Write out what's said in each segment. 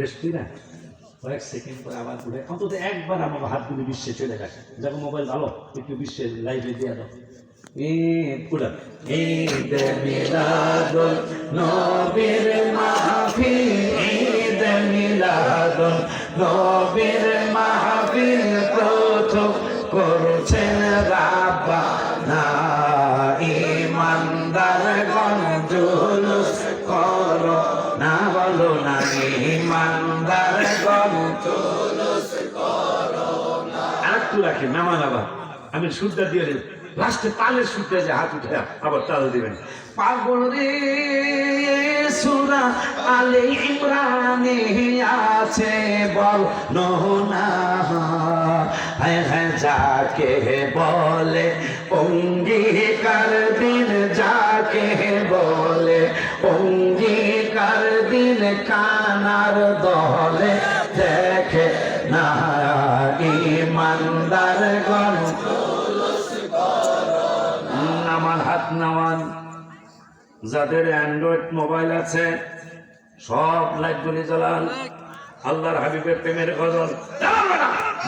Rest দিই না, কয়েক সেকেন্ড পরে আবার ঘুরে, অন্তত একবার আমার হাতগুলি বিশ্বে চলে যায়। যখন মোবাইল ভালো একটু বিশ্বের লাইভে দিয়ে দাও। ঈদ মিলাদুন নবীর মাহফিল, ঈদ মিলাদুন নবীর মাহফিল প্রথম করছেন রাব্বানা। ইমানদারগণ জুলুস করো না, বলো না ইমানদারগণ জুলুস করো না। আরেকটু রাখি নামান, আবার আমি সুরটা দিয়ে দেব, লাস্টে তালের সুরটা যে হাত উঠে আবার তাল দিবেন। পাগল রে সূরা আলে ইমরানে আছে বল না, হ্যাঁ হ্যাঁ যাকে বলে অঙ্গীকার দিন, যাকে বলে অঙ্গীকার দিন কানার দলে দেখে না ইমানদারগণ। আমার হাত নামান, যাদের অ্যান্ড্রয়েড মোবাইল আছে সব লাইটগুলি জ্বালান। আল্লাহর হাবিবের প্রেমের গজল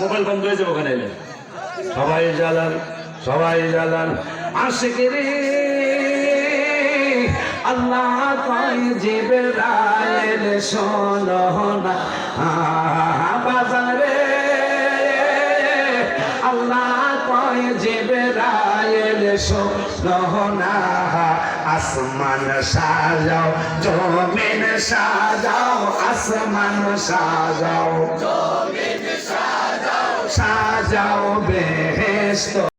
মোবাইল বন্ধ হয়ে যাবে ওখানে, সবাই জ্বালান, সবাই জ্বালান। আশিকের আল্লাহ কয় জিবরাইল শোনো না বাজারে, আল্লাহ কয় জিবরাইল শোনো না। আসমান সাজাও জমিন সাজাও, আসমান সাজাও জমিন সাজাও, সাজাও বেহেশত।